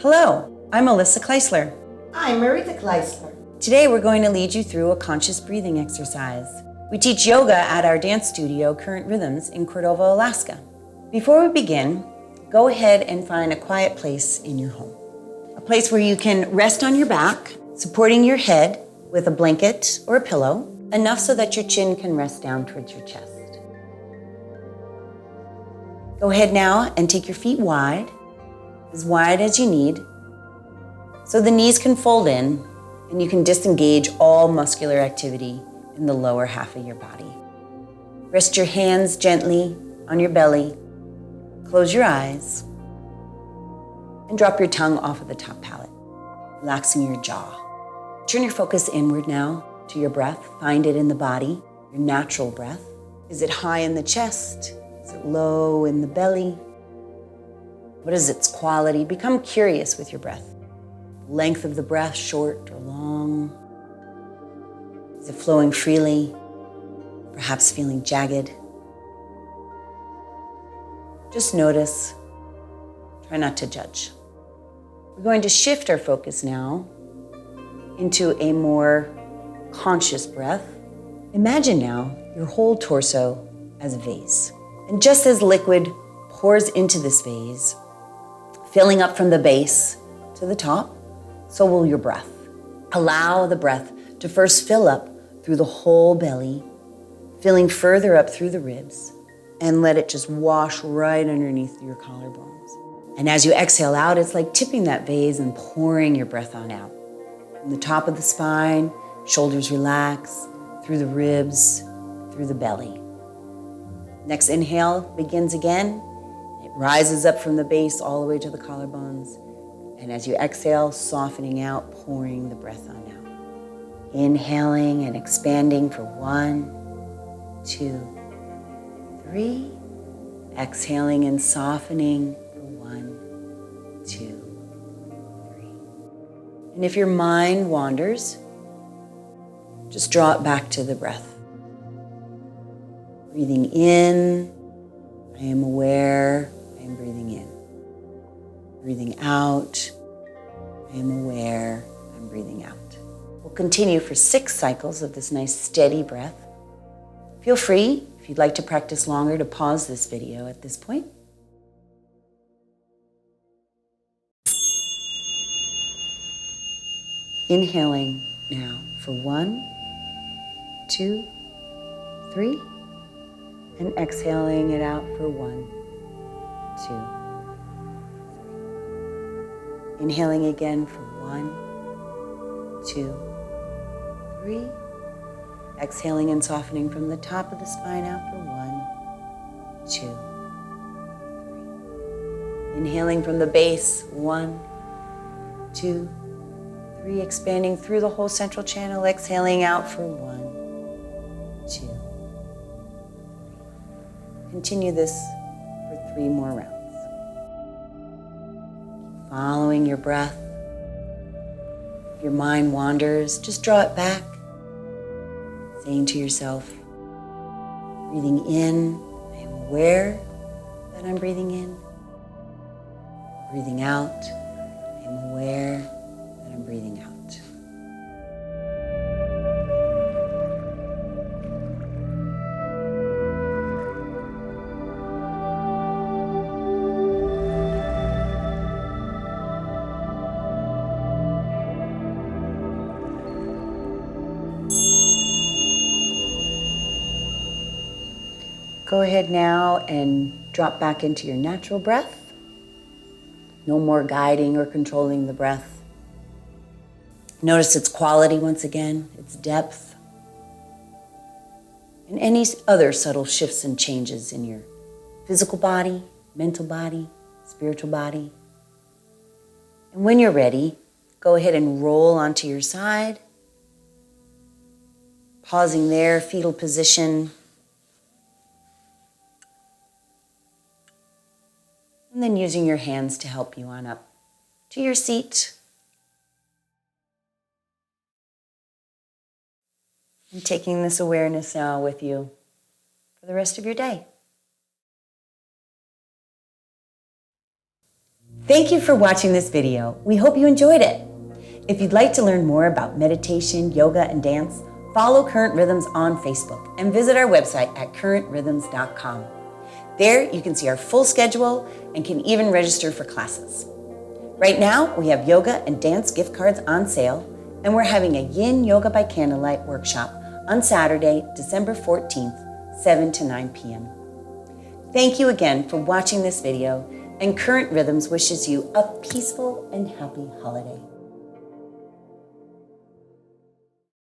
Hello, I'm Alyssa Kleissler. I'm Marita Kleissler. Today we're going to lead you through a conscious breathing exercise. We teach yoga at our dance studio, Current Rhythms, in Cordova, Alaska. Before we begin, go ahead and find a quiet place in your home. A place where you can rest on your back, supporting your head with a blanket or a pillow, enough so that your chin can rest down towards your chest. Go ahead now and take your feet wide as you need, so the knees can fold in and you can disengage all muscular activity in the lower half of your body. Rest your hands gently on your belly, close your eyes, and drop your tongue off of the top palate, relaxing your jaw. Turn your focus inward now to your breath. Find it in the body, your natural breath. Is it high in the chest? Is it low in the belly? What is its quality? Become curious with your breath. Length of the breath, short or long? Is it flowing freely? Perhaps feeling jagged? Just notice. Try not to judge. We're going to shift our focus now into a more conscious breath. Imagine now your whole torso as a vase. And just as liquid pours into this vase, filling up from the base to the top, so will your breath. Allow the breath to first fill up through the whole belly, filling further up through the ribs, and let it just wash right underneath your collarbones. And as you exhale out, it's like tipping that vase and pouring your breath on out. From the top of the spine, shoulders relax, through the ribs, through the belly. Next inhale begins again. It rises up from the base all the way to the collarbones. And as you exhale, softening out, pouring the breath on out. Inhaling and expanding for 1, 2, 3. Exhaling and softening for 1, 2, 3. And if your mind wanders, just draw it back to the breath. Breathing in, I am aware, I am breathing in. Breathing out, I am aware, I'm breathing out. We'll continue for 6 cycles of this nice steady breath. Feel free, if you'd like to practice longer, to pause this video at this point. Inhaling now for 1, 2, 3. And exhaling it out for 1, 2, 3. Inhaling again for 1, 2, 3. Exhaling and softening from the top of the spine out for 1, 2, 3. Inhaling from the base, 1, 2, 3. Expanding through the whole central channel. Exhaling out for 1, 2. Continue this for 3 more rounds. Following your breath. If your mind wanders, just draw it back, saying to yourself, breathing in, I am aware that I'm breathing in. Breathing out, I am aware that I'm breathing out. Go ahead now and drop back into your natural breath. No more guiding or controlling the breath. Notice its quality once again, its depth, and any other subtle shifts and changes in your physical body, mental body, spiritual body. And when you're ready, go ahead and roll onto your side. Pausing there, fetal position. And then using your hands to help you on up to your seat. And taking this awareness now with you for the rest of your day. Thank you for watching this video. We hope you enjoyed it. If you'd like to learn more about meditation, yoga, and dance, follow Current Rhythms on Facebook and visit our website at currentrhythms.com. There you can see our full schedule and can even register for classes. Right now, we have yoga and dance gift cards on sale, and we're having a Yin Yoga by Candlelight workshop on Saturday, December 14th, 7 to 9 p.m. Thank you again for watching this video, and Current Rhythms wishes you a peaceful and happy holiday.